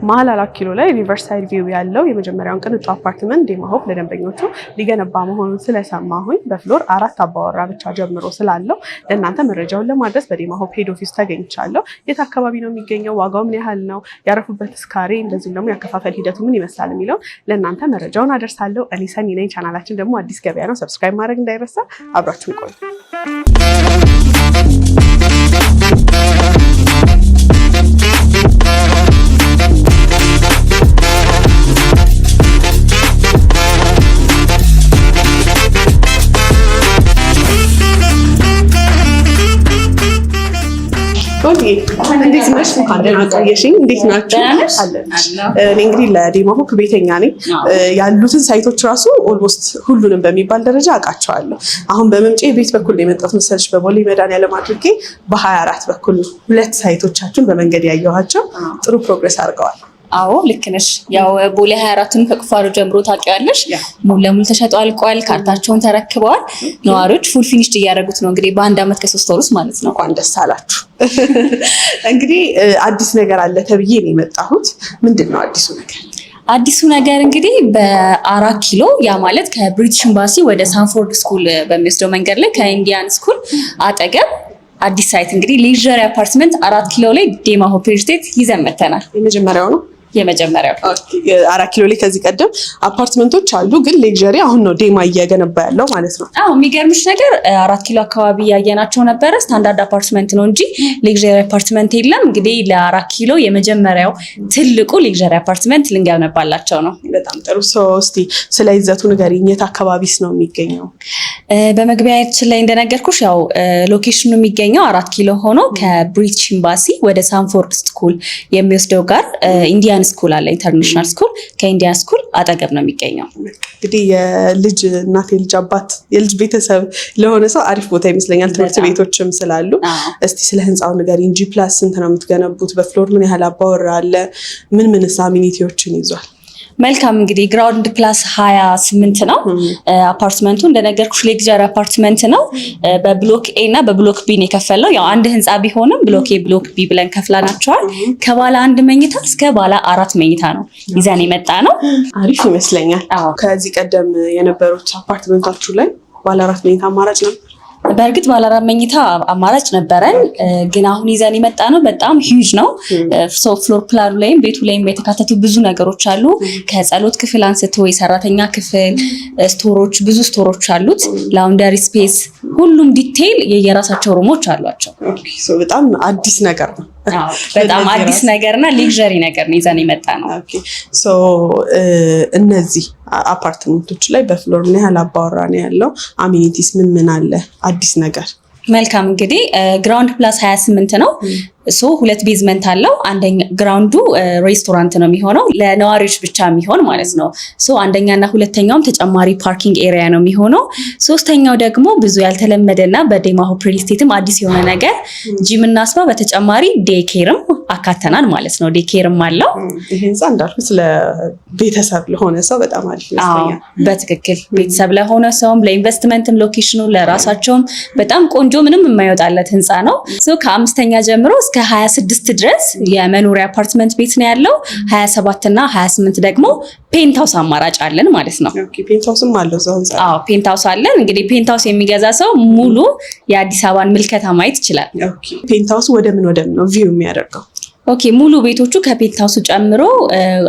መሀል 4 ኪሎ ላይ ሪቨርሳይድ ቪው ያለው የመጀመሪያውን ቅንጡ አፓርትመንት ዴማ ሆፕ ለደንበኞቹ ሊገነባ መሆኑን ስለሰማሁኝ በፍሎር 4 አባወራ ብቻ ጀምሮ ስላለው ለእናንተ መረጃውን ለማድረስ በዴማ ሆፕ ሄድ ኦፊስ ተገኝቻለሁ። የት አካባቢ ነው የሚገኘው፣ ዋጋው ምን ያህል ነው፣ ያረፉበት ስካሬ፣ እንደዚሁም ደግሞ ያከፋፈል ሂደቱ ምን ይመስላል የሚለው ለእናንተ መረጃውን አደርሳለሁ። እኔ ሰኒ ነኝ። ቻናላችን ደግሞ አዲስ ገበያ ነው። ሰብስክራይብ ማድረግ እንዳይረሳ። አብራችሁን ቆዩ። እንዴት ነሽ? እንዴት ናችሁ? እኔ እንግዲህ ለዴማ ሆፕ ቤተኛ ነኝ። ያሉትን ሳይቶች ራሱ ኦልሞስት ሁሉንም በሚባል ደረጃ አውቃቸዋለሁ። አሁን በመምጬ ቤት በኩል ነው የመጣሁት መሰለሽ። በቦሌ መድኃኒዓለም አድርጌ በ24 በኩል ሁለት ሳይቶቻችሁን በመንገድ ያየኋቸው ጥሩ ፕሮግረስ አድርገዋል። አዎ ልክ ነሽ። ያው ቦሌ 24ን ከቁፋሮ ጀምሮ ታውቂዋለሽ። ሙሉ ለሙሉ ተሸጦ አልቋል። ካርታቸውን ተረክበዋል። ነዋሪዎች ፉል ፊኒሽድ እያደረጉት ነው። እንግዲህ በአንድ አመት ከ3 ወር ውስጥ ማለት ነው። እንኳን ደስ አላችሁ። እንግዲህ አዲስ ነገር አለ ተብዬ ነው የመጣሁት። ምንድን ነው አዲሱ ነገር? አዲሱ ነገር እንግዲህ በ4 ኪሎ ያ ማለት ከብሪቲሽ ኤምባሲ ወደ ሳንፎርድ ስኩል በሚወስደው መንገድ ላይ ከኢንዲያን ስኩል አጠገብ አዲስ ሳይት እንግዲህ ሌጀሪ አፓርትመንት 4 ኪሎ ላይ ዴማ ሆፕ ስቴት ይዘን መተናል። የመጀመሪያው ነው። 4 ኪሎ ላይ ከዚህ ቀደም አፓርትመንቶች አሉ፣ ግን ሌክዠሪ አሁን ነው ዴማ እየገነባ ያለው ማለት ነው። አዎ የሚገርምሽ ነገር 4 ኪሎ አካባቢ ያየናቸው ነበረ ስታንዳርድ አፓርትመንት ነው እንጂ ሌክዠሪ አፓርትመንት የለም። እንግዲህ ለ4 ኪሎ የመጀመሪያው ትልቁ ሌክዠሪ አፓርትመንት ልንገነባላቸው ነው። በጣም ጥሩ። እስቲ ስለ ይዘቱ ንገሪኝ። የት አካባቢስ ነው የሚገኘው? በመግቢያችን ላይ እንደነገርኩሽ ያው ሎኬሽኑ የሚገኘው 4 ኪሎ ሆኖ ከብሪቲሽ ኤምባሲ ወደ ሳንፎርድ ስኩል የሚወስደው ጋር ኢንዲያን ስኩል አለ፣ ኢንተርናሽናል ስኩል ከኢንዲያን ስኩል አጠገብ ነው የሚገኘው። እንግዲህ የልጅ እናት የልጅ አባት የልጅ ቤተሰብ ለሆነ ሰው አሪፍ ቦታ ይመስለኛል። ትምህርት ቤቶችም ስላሉ እስቲ ስለ ህንፃው ንገሪኝ። ጂ ፕላስ ስንት ነው የምትገነቡት? በፍሎር ምን ያህል አባወራ አለ? ምን አሚኒቲዎችን ይዟል? መልካም እንግዲህ ግራውንድ ፕላስ 28 ነው አፓርትመንቱ። እንደነገርኩሽ ሌክዠሪ አፓርትመንት ነው። በብሎክ ኤ እና በብሎክ ቢ ነው የከፈልነው። ያው አንድ ህንፃ ቢሆንም ብሎክ ኤ ብሎክ ቢ ብለን ከፍላናቸዋል። ከባለ 1 መኝታ እስከ ባለ 4 መኝታ ነው ይዘን የመጣ ነው። አሪፍ ይመስለኛል። ከዚህ ቀደም የነበሩት አፓርትመንታችሁ ላይ ባለ 4 መኝታ አማራጭ ነው? በእርግጥ ባለ 4 መኝታ አማራጭ ነበረን፣ ግን አሁን ይዘን የመጣ ነው በጣም ሂውጅ ነው። ፍሎር ፕላኑ ላይም ቤቱ ላይም የተካተቱ ብዙ ነገሮች አሉ። ከጸሎት ክፍል አንስቶ የሰራተኛ ክፍል፣ ስቶሮች፣ ብዙ ስቶሮች አሉት፣ ላውንደሪ ስፔስ፣ ሁሉም ዲቴይል የየራሳቸው ሩሞች አሏቸው። በጣም አዲስ ነገር ነው። በጣም አዲስ ነገርና ሌክዠሪ ነገር ነው ይዘን የመጣ ነው። እነዚህ አፓርትመንቶች ላይ በፍሎር ምን ያህል አባወራ ነው ያለው? አሚኒቲስ ምን አለ አዲስ ነገር? መልካም እንግዲህ ግራውንድ ፕላስ 28 ነው። ሁለት ቤዝመንት አለው። አንደኛ ግራውንዱ ሬስቶራንት ነው የሚሆነው ለነዋሪዎች ብቻ የሚሆን ማለት ነው። አንደኛና ሁለተኛውም ተጨማሪ ፓርኪንግ ኤሪያ ነው የሚሆነው። ሶስተኛው ደግሞ ብዙ ያልተለመደና በዴማ ሆፕ ሪል ስቴትም አዲስ የሆነ ነገር ጂም እና ስፓ በተጨማሪ ዴይኬርም አካተናል ማለት ነው። ዴይኬርም አለው። ይሄ ህንፃ እንዳልኩት ለቤተሰብ ለሆነ ሰው በጣም አሪፍ ይመስለኛል። በትክክል ቤተሰብ ለሆነ ሰውም ለኢንቨስትመንትም ሎኬሽኑ ለራሳቸውም በጣም ቆንጆ ምንም የማይወጣለት ህንፃ ነው። ከ5ኛ ጀምሮ እስከ 26 ድረስ የመኖሪያ አፓርትመንት ቤት ነው ያለው። 27 እና 28 ደግሞ ፔንታውስ አማራጭ አለን ማለት ነው። ፔንታውስም አለው እዛው ህንፃ? አዎ ፔንታውስ አለን። እንግዲህ ፔንታውስ የሚገዛ ሰው ሙሉ የአዲስ አበባን ምልከታ ማየት ይችላል። ፔንታውስ ወደ ምን ነው ቪው የሚያደርገው? ሙሉ ቤቶቹ ከፔንታውሱ ጨምሮ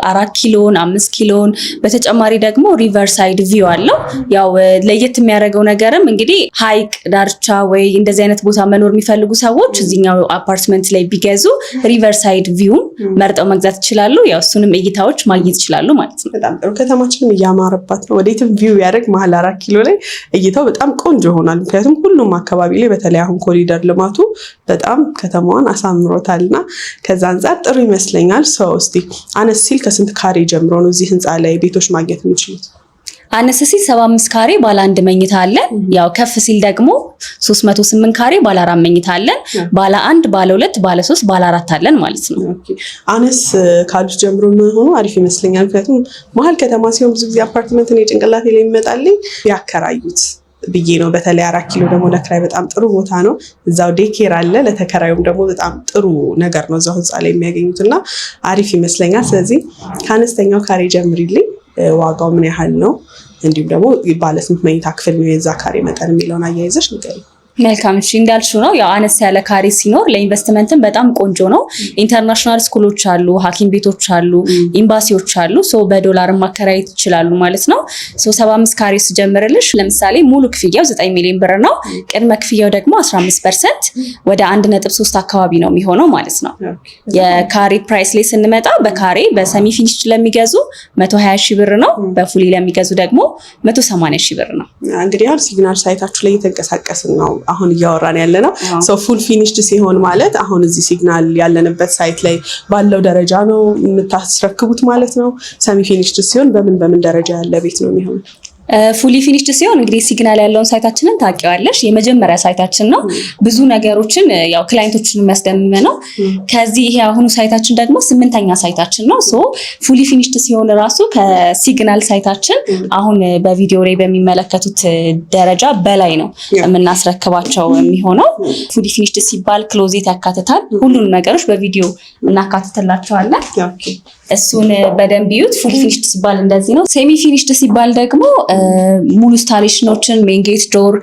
4 ኪሎን 5 ኪሎን በተጨማሪ ደግሞ ሪቨርሳይድ ቪው አለው። ያው ለየት የሚያደርገው ነገርም እንግዲህ ሀይቅ ዳርቻ ወይ እንደዚህ አይነት ቦታ መኖር የሚፈልጉ ሰዎች እዚህኛው አፓርትመንት ላይ ቢገዙ ሪቨርሳይድ ቪው መርጠው መግዛት ይችላሉ። ያው እሱንም እይታዎች ማግኘት ይችላሉ ማለት ነው። በጣም ጥሩ። ከተማችንም እያማረባት ነው። ወዴትም ቪው ያደርግ መሀል 4 ኪሎ ላይ እይታው በጣም ቆንጆ ይሆናል። ምክንያቱም ሁሉም አካባቢ ላይ በተለይ አሁን ኮሪደር ልማቱ በጣም ከተማዋን አሳምሮታልና ከዛ አንፃር ጥሩ ይመስለኛል። እስቲ አነስ ሲል ከስንት ካሬ ጀምሮ ነው እዚህ ህንፃ ላይ ቤቶች ማግኘት የሚችሉት? አነስ ሲል 75 ካሬ ባለ 1 መኝታ አለ። ያው ከፍ ሲል ደግሞ 308 ካሬ ባለ 4 መኝታ አለን። ባለ 1 ባለ 2 ባለ 3 ባለ 4 አለን ማለት ነው። አነስ ካሉት ጀምሮ መሆኑ አሪፍ ይመስለኛል። ምክንያቱም መሀል ከተማ ሲሆን ብዙ ጊዜ አፓርትመንት ነው ጭንቅላቴ ላይ የሚመጣልኝ ያከራዩት ብዬ ነው። በተለይ 4 ኪሎ ደግሞ ለክራይ በጣም ጥሩ ቦታ ነው። እዛው ዴኬር አለ። ለተከራዩም ደግሞ በጣም ጥሩ ነገር ነው እዛው ህንፃ ላይ የሚያገኙት እና አሪፍ ይመስለኛል። ስለዚህ ከአነስተኛው ካሬ ጀምሪልኝ። ዋጋው ምን ያህል ነው? እንዲሁም ደግሞ ባለ ስንት መኝታ ክፍል ነው የዛ ካሬ መጠን የሚለውን አያይዘሽ ንገሪኝ። መልካም እሺ፣ እንዳልሽው ነው ያው አነስ ያለ ካሬ ሲኖር ለኢንቨስትመንትም በጣም ቆንጆ ነው። ኢንተርናሽናል ስኩሎች አሉ፣ ሐኪም ቤቶች አሉ፣ ኤምባሲዎች አሉ። በዶላር ማከራየት ይችላሉ ማለት ነው። 75 ካሬ ሲጀምርልሽ ለምሳሌ ሙሉ ክፍያው 9 ሚሊዮን ብር ነው። ቅድመ ክፍያው ደግሞ 15% ወደ 1.3 አካባቢ ነው የሚሆነው ማለት ነው። የካሬ ፕራይስ ላይ ስንመጣ በካሬ በሰሚ ፊኒሽ ለሚገዙ 120 ሺህ ብር ነው። በፉሊ ለሚገዙ ደግሞ 180 ሺህ ብር ነው። እንግዲህ አሁን ሲግናል ሳይታችሁ ላይ እየተንቀሳቀስን ነው አሁን እያወራን ያለ ነው። ፉል ፊኒሽድ ሲሆን ማለት አሁን እዚህ ሲግናል ያለንበት ሳይት ላይ ባለው ደረጃ ነው የምታስረክቡት ማለት ነው። ሰሚ ፊኒሽድ ሲሆን በምን ደረጃ ያለ ቤት ነው የሚሆነው? ፉሊ ፊኒሽድ ሲሆን እንግዲህ ሲግናል ያለውን ሳይታችንን ታውቂዋለሽ። የመጀመሪያ ሳይታችን ነው። ብዙ ነገሮችን ያው ክላይንቶችን የሚያስደምም ነው። ከዚህ ይሄ አሁኑ ሳይታችን ደግሞ 8ኛ ሳይታችን ነው። ፉሊ ፊኒሽድ ሲሆን ራሱ ከሲግናል ሳይታችን አሁን በቪዲዮ ላይ በሚመለከቱት ደረጃ በላይ ነው የምናስረክባቸው የሚሆነው። ፉሊ ፊኒሽድ ሲባል ክሎዜት ያካትታል። ሁሉንም ነገሮች በቪዲዮ እናካትትላቸዋለን። እሱን በደንብ ይዩት። ፉሊ ፊኒሽድ ሲባል እንደዚህ ነው። ሴሚ ፊኒሽድ ሲባል ደግሞ ሙሉ ኢንስታሌሽኖችን ሜንጌት ዶር፣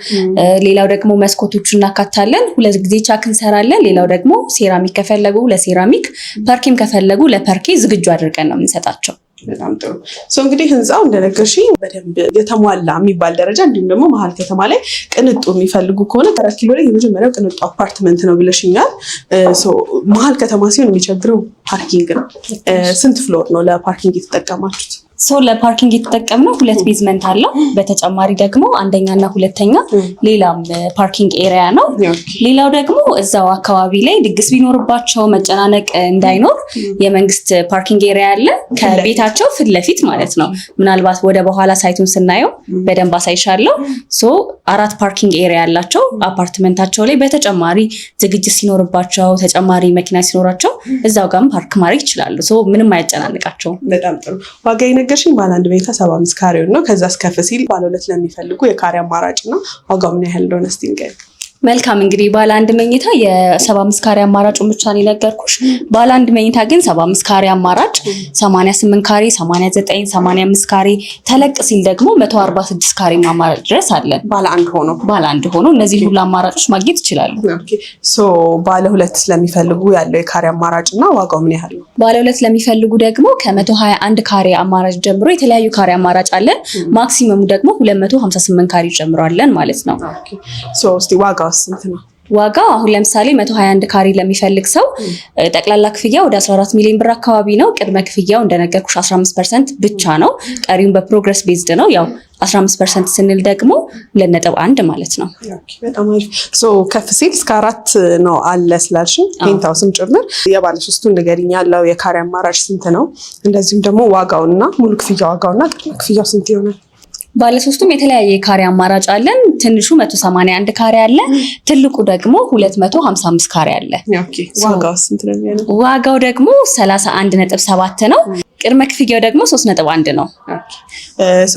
ሌላው ደግሞ መስኮቶችን እናካታለን። 2 ጊዜ ቻክ እንሰራለን። ሌላው ደግሞ ሴራሚክ ከፈለጉ ለሴራሚክ፣ ፐርኬም ከፈለጉ ለፐርኬ ዝግጁ አድርገን ነው የምንሰጣቸው። በጣም ጥሩ። እንግዲህ ህንፃው እንደነገርሽኝ በደንብ የተሟላ የሚባል ደረጃ እንዲሁም ደግሞ መሀል ከተማ ላይ ቅንጡ የሚፈልጉ ከሆነ 4 ኪሎ ላይ የመጀመሪያው ቅንጡ አፓርትመንት ነው ብለሽኛል። መሀል ከተማ ሲሆን የሚቸግረው ፓርኪንግ ነው። ስንት ፍሎር ነው ለፓርኪንግ የተጠቀማችሁት? ለፓርኪንግ የተጠቀምነው 2 ቤዝመንት አለው። በተጨማሪ ደግሞ አንደኛና ሁለተኛ ሌላም ፓርኪንግ ኤሪያ ነው። ሌላው ደግሞ እዛው አካባቢ ላይ ድግስ ቢኖርባቸው መጨናነቅ እንዳይኖር የመንግስት ፓርኪንግ ኤሪያ አለ ከቤታቸው ፊት ለፊት ማለት ነው። ምናልባት ወደ በኋላ ሳይቱን ስናየው በደንብ አሳይሻለሁ። 4 ፓርኪንግ ኤሪያ ያላቸው አፓርትመንታቸው ላይ በተጨማሪ ዝግጅት ሲኖርባቸው ተጨማሪ መኪና ሲኖራቸው እዛው ጋርም ፓርክ ማድረግ ይችላሉ። ምንም አያጨናንቃቸውም። በጣም ጥሩ። ዋጋ ነገርሽኝ ባለ 1 መኝታ 75 ካሬው ነው። ከዛ እስከፍ ሲል ባለ 2 ለሚፈልጉ የካሬ አማራጭ እና ዋጋው ምን ያህል እንደሆነ እስቲ ንገሪኝ። መልካም እንግዲህ ባለ 1 መኝታ የ75 ካሬ አማራጩን ብቻ ነው የነገርኩሽ። ባለ 1 መኝታ ግን 75 ካሬ አማራጭ 88 ካሬ፣ 89፣ 85 ካሬ ተለቅ ሲል ደግሞ 146 ካሬ አማራጭ ድረስ አለን። ባለ አንድ ሆኖ እነዚህ ሁሉ አማራጮች ማግኘት ይችላሉ። ባለ 2 ስለሚፈልጉ ያለው የካሬ አማራጭ እና ዋጋው ምን ያህል ነው? ባለ 2 ለሚፈልጉ ደግሞ ከ121 ካሬ አማራጭ ጀምሮ የተለያዩ ካሬ አማራጭ አለን። ማክሲመሙ ደግሞ 258 ካሬ ጀምሮ አለን ማለት ነው። እስቲ ዋጋው ስንት ነው? ዋጋው አሁን ለምሳሌ 121 ካሬ ለሚፈልግ ሰው ጠቅላላ ክፍያ ወደ 14 ሚሊዮን ብር አካባቢ ነው። ቅድመ ክፍያው እንደነገርኩሽ 15% ብቻ ነው። ቀሪውን በፕሮግረስ ቤዝድ ነው። ያው 15% ስንል ደግሞ 2.1 ማለት ነው። በጣም አሪፍ። ከፍ ሲል እስከ 4 ነው አለ ስላልሽኝ ፔንታውስም ጭምር የባለ 3ቱን ንገሪኝ። ያለው የካሬ አማራጭ ስንት ነው? እንደዚሁም ደግሞ ዋጋውና ሙሉ ክፍያ ዋጋውና ቅድመ ክፍያው ስንት ይሆናል? ባለ 3ቱም የተለያየ ካሬ አማራጭ አለን። ትንሹ 181 ካሬ አለ። ትልቁ ደግሞ 255 ካሬ አለ። ዋጋው ስንት ነው የሚሆነው? ዋጋው ደግሞ 31.7 ነው። ቅድመ ክፍያው ደግሞ 3.1 ነው።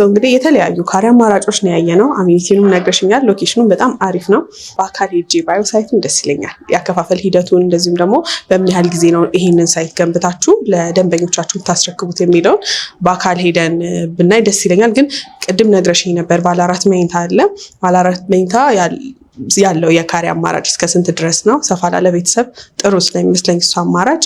እንግዲህ የተለያዩ ካሬ አማራጮች ነው ያየነው። አሚኒቲኑም ነግረሽኛል። ሎኬሽኑም በጣም አሪፍ ነው። በአካል ሄጄ ባዮ ሳይቱን ደስ ይለኛል። ያከፋፈል ሂደቱን እንደዚሁም ደግሞ በምን ያህል ጊዜ ነው ይሄንን ሳይት ገንብታችሁ ለደንበኞቻችሁ ታስረክቡት የሚለውን በአካል ሄደን ብናይ ደስ ይለኛል። ግን ቅድም ነግረሽኝ ነበር ባለ 4 መኝታ አለ። ባለ 4 መኝታ ያለው የካሬ አማራጭ እስከ ስንት ድረስ ነው? ሰፋ ላለ ቤተሰብ ጥሩ ስለሚመስለኝ እሱ አማራጭ።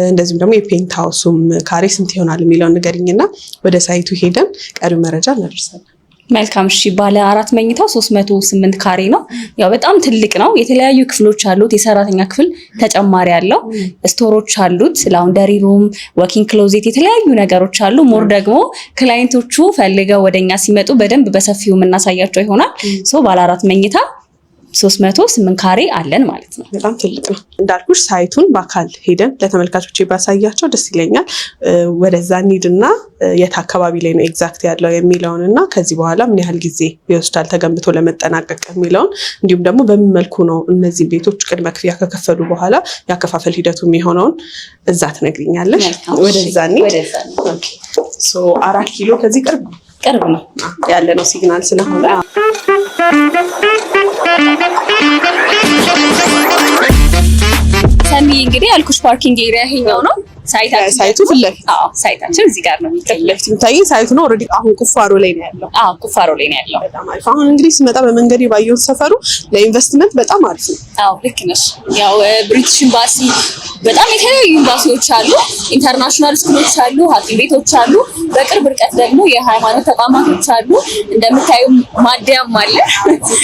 እንደዚሁም ደግሞ የፔንት ሃውሱም ካሬ ስንት ይሆናል የሚለውን ንገሪኝና ወደ ሳይቱ ሄደን ቀሪው መረጃ እናደርሳለን። መልካም እሺ። ባለ 4 መኝታው 308 ካሬ ነው። ያው በጣም ትልቅ ነው። የተለያዩ ክፍሎች አሉት። የሰራተኛ ክፍል ተጨማሪ አለው። ስቶሮች አሉት። ላውንደሪ ሩም፣ ወኪንግ ክሎዜት፣ የተለያዩ ነገሮች አሉ። ሞር ደግሞ ክላይንቶቹ ፈልገው ወደኛ ሲመጡ በደንብ በሰፊው የምናሳያቸው ይሆናል። ባለ 4 መኝታ 308 ካሬ አለን ማለት ነው። በጣም ትልቅ ነው። እንዳልኩሽ ሳይቱን በአካል ሄደን ለተመልካቾች ባሳያቸው ደስ ይለኛል። ወደዛ እንሂድና የት አካባቢ ላይ ነው ኤግዛክት ያለው የሚለውን እና ከዚህ በኋላ ምን ያህል ጊዜ ይወስዳል ተገንብቶ ለመጠናቀቅ የሚለውን እንዲሁም ደግሞ በምን መልኩ ነው እነዚህ ቤቶች ቅድመ ክፍያ ከከፈሉ በኋላ ያከፋፈል ሂደቱ የሚሆነውን እዛ ትነግሪኛለሽ። ወደዛ እንሂድ። 4 ኪሎ ከዚህ ቅርብ ነው ያለ ነው ሲግናል ስለሆነ ሰኒ እንግዲህ ያልኩሽ ፓርኪንግ ኤሪያ ይሄኛው ነው። ሳይቱ ፊት ለፊት ሳይታችን እዚህ ጋር ነው የሚታየኝ። ሳይቱ ነው ኦልሬዲ አሁን ቁፋሮ ላይ ነው ያለው። ቁፋሮ ላይ ነው ያለው። በጣም አሪፍ። አሁን እንግዲህ ስመጣ በመንገድ ባየሁት ሰፈሩ ለኢንቨስትመንት በጣም አሪፍ ነው። ልክ ነሽ። ያው ብሪቲሽ ኤምባሲ በጣም የተለያዩ ኤምባሲዎች አሉ፣ ኢንተርናሽናል ስኩሎች አሉ፣ ሐኪም ቤቶች አሉ። በቅርብ ርቀት ደግሞ የሃይማኖት ተቋማቶች አሉ። እንደምታዩ ማደያም አለ።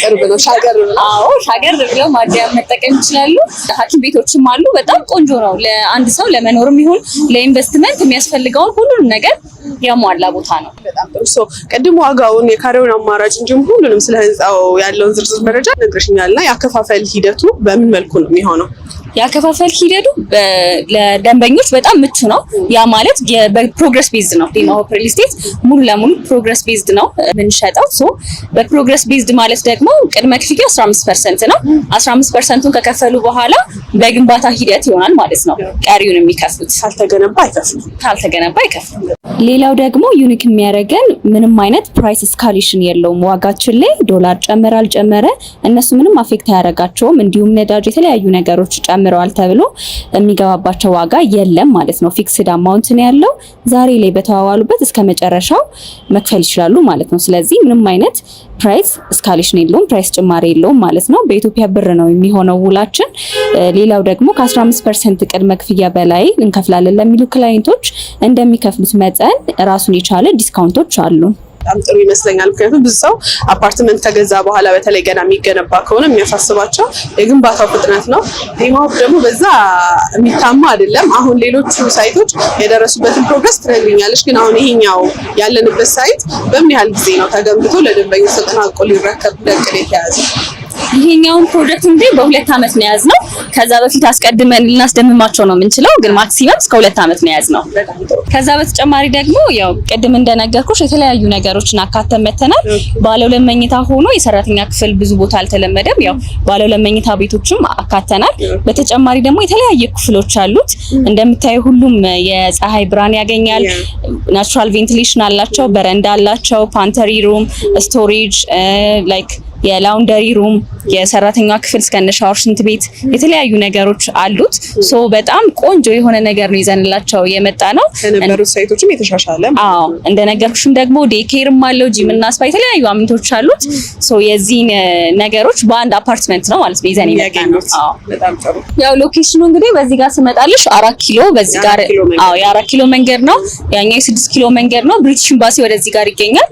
ቅርብ ነው፣ ሻገር ነው። ሻገር ብለው ማደያም መጠቀም ይችላሉ። ሐኪም ቤቶችም አሉ። በጣም ቆንጆ ነው። ለአንድ ሰው ለመኖርም ይሁን ለኢንቨስትመንት የሚያስፈልገውን ሁሉንም ነገር ያሟላ ቦታ ነው። በጣም ጥሩ። ቅድም ዋጋውን የካሬውን አማራጭ እንጂም ሁሉንም ስለ ህንጻው ያለውን ዝርዝር መረጃ ነግረሽኛልና ያከፋፈል ሂደቱ በምን መልኩ ነው የሚሆነው? ያከፋፈል ሂደቱ ለደንበኞች በጣም ምቹ ነው። ያ ማለት በፕሮግረስ ቤዝድ ነው። ዴማ ሆፕ ሪል ስቴት ሙሉ ለሙሉ ፕሮግረስ ቤዝድ ነው የምንሸጠው። በፕሮግረስ ቤዝድ ማለት ደግሞ ቅድመ ክፍያ 15% ነው። 15%ን ከከፈሉ በኋላ በግንባታ ሂደት ይሆናል ማለት ነው ቀሪውን የሚከፍሉት። ካልተገነባ አይከፍሉም። ሌላው ደግሞ ዩኒክ የሚያደርገን ምንም አይነት ፕራይስ እስካሌሽን የለውም። ዋጋችን ላይ ዶላር ጨመረ አልጨመረ እነሱ ምንም አፌክት አያደርጋቸውም። እንዲሁም ነዳጅ፣ የተለያዩ ነገሮች ጨምረዋል ተብሎ የሚገባባቸው ዋጋ የለም ማለት ነው። ፊክስድ አማውንት ነው ያለው። ዛሬ ላይ በተዋዋሉበት እስከ መጨረሻው መክፈል ይችላሉ ማለት ነው። ስለዚህ ምንም አይነት ፕራይስ እስካሌሽን የለውም፣ ፕራይስ ጭማሪ የለውም ማለት ነው። በኢትዮጵያ ብር ነው የሚሆነው ውላችን። ሌላው ደግሞ ከ15% ቅድመ ክፍያ በላይ እንከፍላለን ለሚሉ ክላይንቶች እንደሚከፍሉት መጠን ራሱን የቻለ ዲስካውንቶች አሉ። በጣም ጥሩ ይመስለኛል። ምክንያቱም ብዙ ሰው አፓርትመንት ከገዛ በኋላ በተለይ ገና የሚገነባ ከሆነ የሚያሳስባቸው የግንባታው ፍጥነት ነው። ዴማ ሆፕ ደግሞ በዛ የሚታማ አይደለም። አሁን ሌሎቹ ሳይቶች የደረሱበትን ፕሮግረስ ትነግሪኛለሽ፣ ግን አሁን ይሄኛው ያለንበት ሳይት በምን ያህል ጊዜ ነው ተገንብቶ ለደንበኞች ተጠናቆ ሊረከብ ለቅድ የተያዘ? ይሄኛውን ፕሮጀክት እንግዲህ በ2 ዓመት ነው ያዝነው። ከዛ በፊት አስቀድመን ልናስደምማቸው ነው የምንችለው፣ ግን ማክሲመም እስከ 2 ዓመት ነው ያዝነው። ከዛ በተጨማሪ ደግሞ ያው ቅድም እንደነገርኩሽ የተለያዩ ነገሮችን አካተን መተናል። ባለ 2 መኝታ ሆኖ የሰራተኛ ክፍል ብዙ ቦታ አልተለመደም። ያው ባለ 2 መኝታ ቤቶችም አካተናል። በተጨማሪ ደግሞ የተለያየ ክፍሎች አሉት። እንደምታዩ ሁሉም የፀሐይ ብርሃን ያገኛል። ናቹራል ቬንቲሌሽን አላቸው፣ በረንዳ አላቸው፣ ፓንተሪ ሩም፣ ስቶሬጅ ላይክ የላውንደሪ ሩም፣ የሰራተኛ ክፍል እስከነ ሻወር፣ ሽንት ቤት የተለያዩ ነገሮች አሉት። በጣም ቆንጆ የሆነ ነገር ነው ይዘንላቸው የመጣ ነው። ከነበሩት ሳይቶችም የተሻሻለ። እንደነገርኩሽም ደግሞ ዴኬርም አለው፣ ጂም እና ስፓ የተለያዩ አሚኒቶች አሉት። የዚህን ነገሮች በአንድ አፓርትመንት ነው ማለት ነው ይዘን የመጣ ነው። በጣም ጥሩ። ያው ሎኬሽኑ እንግዲህ በዚህ ጋር ስመጣልሽ 4 ኪሎ በዚህ ጋር የ4 ኪሎ መንገድ ነው። ያኛው የ6 ኪሎ መንገድ ነው። ብሪቲሽ ኤምባሲ ወደዚህ ጋር ይገኛል።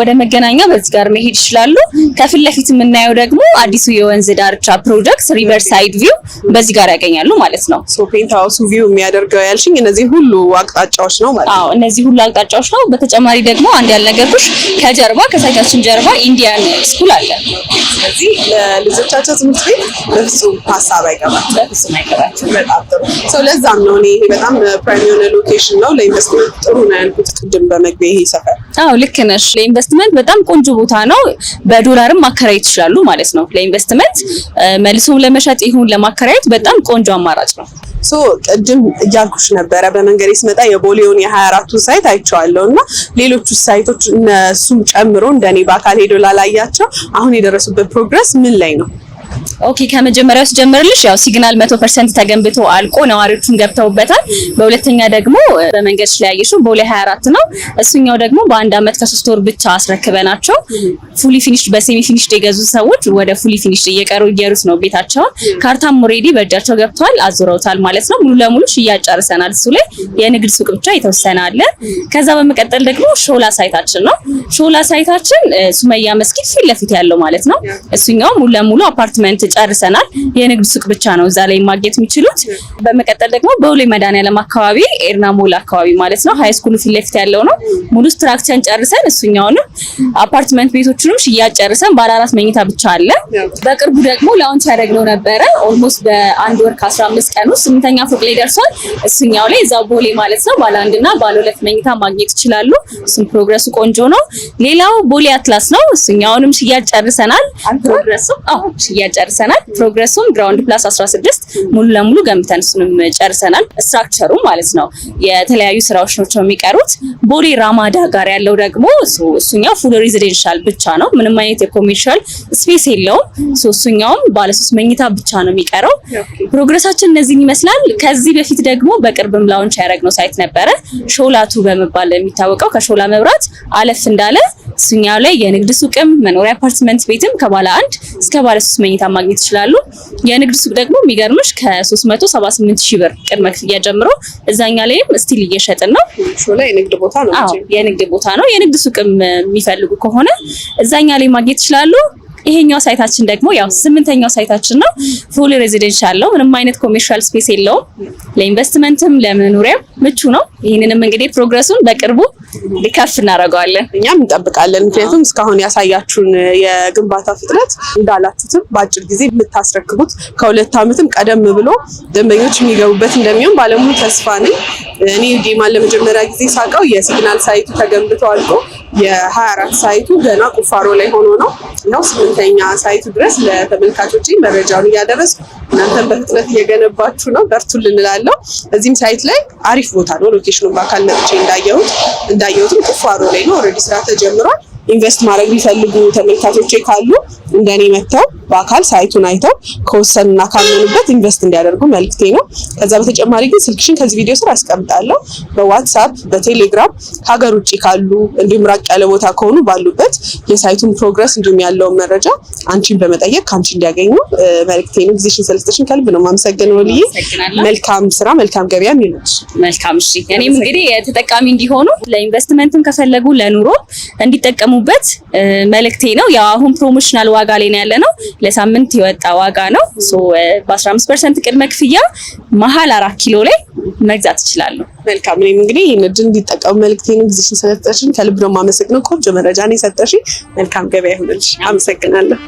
ወደ መገናኛ በዚህ ጋር መሄድ ይችላሉ። ከፊት ለፊት የምናየው ደግሞ አዲሱ የወንዝ ዳርቻ ፕሮጀክት ሪቨርሳይድ ቪው በዚህ ጋር ያገኛሉ ማለት ነው። ፔንት ሃውሱ ቪው የሚያደርገው ያልሽኝ እነዚህ ሁሉ አቅጣጫዎች ነው ማለት ነው? እነዚህ ሁሉ አቅጣጫዎች ነው። በተጨማሪ ደግሞ አንድ ያልነገርኩሽ ከጀርባ ከሳይታችን ጀርባ ኢንዲያን ስኩል አለ። ስለዚህ ለልጆቻቸው ትምህርት ቤት በፍጹም ሀሳብ አይገባም። በጣም ጥሩ። ለዛም ነው እኔ ይሄ በጣም ፕራይም የሆነ ሎኬሽን ነው ለኢንቨስትመንት ጥሩ ነው ያልኩት ቅድም በመግቢያ ይሄ ሰፈር። ልክ ነሽ። ለኢንቨስትመንት በጣም ቆንጆ ቦታ ነው። በዶላርም ማከራየት ይችላሉ ማለት ነው። ለኢንቨስትመንት መልሶም ለመሸጥ ይሁን ለማከራየት በጣም ቆንጆ አማራጭ ነው። ቅድም እያልኩሽ ነበረ በመንገድ ስመጣ የቦሌውን የ24ቱን ሳይት አይቼዋለሁ እና ሌሎቹ ሳይቶች እነሱም ጨምሮ እንደኔ በአካል ሄዶ ላላያቸው አሁን የደረሱበት ፕሮግረስ ምን ላይ ነው? ከመጀመሪያው ስጀምርልሽ ያው ሲግናል 100% ተገንብቶ አልቆ ነዋሪዎቹን ገብተውበታል። በሁለተኛ ደግሞ በመንገድ ላይ ያየሽው ቦሌ 24 ነው። እሱኛው ደግሞ በ1 ዓመት ከ3 ወር ብቻ አስረክበናቸው ፉሊ ፊኒሽድ በሴሚ ፊኒሽድ የገዙ ሰዎች ወደ ፉሊ ፊኒሽድ እየሩት ነው ቤታቸውን። ካርታም ኦሬዲ በእጃቸው ገብቷል፣ አዙረውታል ማለት ነው። ሙሉ ለሙሉ ሽያጭ ጨርሰናል። እሱ ላይ የንግድ ሱቅ ብቻ የተወሰነ አለ። ከዛ በመቀጠል ደግሞ ሾላ ሳይታችን ነው። ሾላ ሳይታችን ሱመያ መስጊድ ፊት ለፊት ያለው ማለት ነው። እሱኛው ሙሉ ለሙሉ አፓርትመንት ጨርሰናል። የንግድ ሱቅ ብቻ ነው እዛ ላይ ማግኘት የሚችሉት። በመቀጠል ደግሞ በቦሌ መድኃኒዓለም አካባቢ ኤርና ሞል አካባቢ ማለት ነው ሃይ ስኩሉ ፊት ለፊት ያለው ነው። ሙሉ ስትራክቸርን ጨርሰን እሱኛውንም አፓርትመንት ቤቶችንም ሽያጭ ጨርሰን ባለ 4 መኝታ ብቻ አለ። በቅርቡ ደግሞ ላውንች ያደረግነው ነበረ ኦልሞስት በ1 ወር ከ15 ቀን ውስጥ 8ኛ ፎቅ ላይ ደርሷል። እሱኛው ላይ እዛው ቦሌ ማለት ነው ባለ 1 እና ባለ 2 መኝታ ማግኘት ይችላሉ። እሱም ፕሮግረሱ ቆንጆ ነው። ሌላው ቦሌ አትላስ ነው። እሱኛውንም ሽያጭ ጨርሰናል። ፕሮግረሱ ሽያጭ ጨርሰናል። ፕሮግረሱም ግራውንድ ፕላስ 16 ሙሉ ለሙሉ ገንብተን እሱንም ጨርሰናል። ስትራክቸሩ ማለት ነው የተለያዩ ስራዎች ናቸው የሚቀሩት። ቦሌ ራማዳ ጋር ያለው ደግሞ እሱኛው ፉል ሬዚደንሻል ብቻ ነው። ምንም አይነት የኮሜርሻል ስፔስ የለውም። እሱኛውም ባለ 3 መኝታ ብቻ ነው የሚቀረው። ፕሮግረሳችን እነዚህን ይመስላል። ከዚህ በፊት ደግሞ በቅርብም ላውንች ያደረግነው ሳይት ነበረ ሾላቱ በመባል የሚታወቀው ከሾላ መብራት አለፍ እንዳለ እሱኛው ላይ የንግድ ሱቅም መኖሪያ አፓርትመንት ቤትም ከባለ 1 እስከ ባለ 3 መኝታ ማግኘት ይችላሉ። የንግድ ሱቅ ደግሞ የሚገርምሽ ከ378 ሺህ ብር ቅድመ ክፍያ ጀምሮ እዛኛ ላይም ስቲል እየሸጥን ነው። ሾላ የንግድ ቦታ ነው። አዎ የንግድ ቦታ ነው። የንግድ ሱቅም የሚፈልጉ ከሆነ እዛኛ ላይ ማግኘት ይችላሉ። ይሄኛው ሳይታችን ደግሞ ያው 8ኛው ሳይታችን ነው። ፉል ሬዚደንሻል ነው። ምንም አይነት ኮሜርሻል ስፔስ የለውም። ለኢንቨስትመንትም ለመኖሪያም ምቹ ነው። ይሄንንም እንግዲህ ፕሮግረሱን በቅርቡ ሊከፍ እናደርገዋለን። እኛም እንጠብቃለን። ምክንያቱም እስካሁን ያሳያችሁን የግንባታ ፍጥነት እንዳላችሁትም በአጭር ጊዜ የምታስረክቡት ከ2 ዓመትም ቀደም ብሎ ደንበኞች የሚገቡበት እንደሚሆን ባለሙሉ ተስፋ ነኝ። እኔ ጌማን ለመጀመሪያ ጊዜ ሳውቀው የሲግናል ሳይቱ ተገንብቶ አልቆ የ24 ሳይቱ ገና ቁፋሮ ላይ ሆኖ ነው። ነው 8ኛ ሳይቱ ድረስ ለተመልካቾች መረጃውን እያደረስኩ እናንተም በፍጥነት እየገነባችሁ ነው። በርቱልን እንላለሁ። እዚህም ሳይት ላይ አሪፍ ቦታ ነው። ሎኬሽኑን በአካል መጥቼ እንዳየሁትም ቁፋሮ ላይ ነው። ኦልሬዲ ስራ ተጀምሯል። ኢንቨስት ማድረግ ቢፈልጉ ተመልካቾቼ ካሉ እንደኔ መተው በአካል ሳይቱን አይተው ከወሰኑና ካመኑበት ኢንቨስት እንዲያደርጉ መልክቴ ነው። ከዛ በተጨማሪ ግን ስልክሽን ከዚህ ቪዲዮ ስር አስቀምጣለሁ። በዋትስአፕ በቴሌግራም ሀገር ውጭ ካሉ እንዲሁም ራቅ ያለ ቦታ ከሆኑ ባሉበት የሳይቱን ፕሮግረስ እንዲሁም ያለውን መረጃ አንቺን በመጠየቅ ከአንቺ እንዲያገኙ መልክቴ ነው። ጊዜሽን ስለሰጠሽን ከልብ ነው የማመሰግነው ልዬ። መልካም ስራ መልካም ገበያ የሚሉት መልካም። እሺ እኔም እንግዲህ ተጠቃሚ እንዲሆኑ ለኢንቨስትመንትም ከፈለጉ ለኑሮ እንዲጠቀሙበት መልክቴ ነው። ያው አሁን ፕሮሞሽናል ዋጋ ላይ ነው ያለነው። ለሳምንት የወጣ ዋጋ ነው። በ15% ቅድመ ክፍያ መሀል 4 ኪሎ ላይ መግዛት ይችላሉ። መልካም። እኔም እንግዲህ ይሄን እድል እንዲጠቀሙ መልክቴን ጊዜሽን ስለሰጠሽን ከልብ ነው የማመሰግነው። ቆንጆ መረጃ ነው የሰጠሽኝ። መልካም ገበያ ይሁንልሽ። አመሰግናለሁ።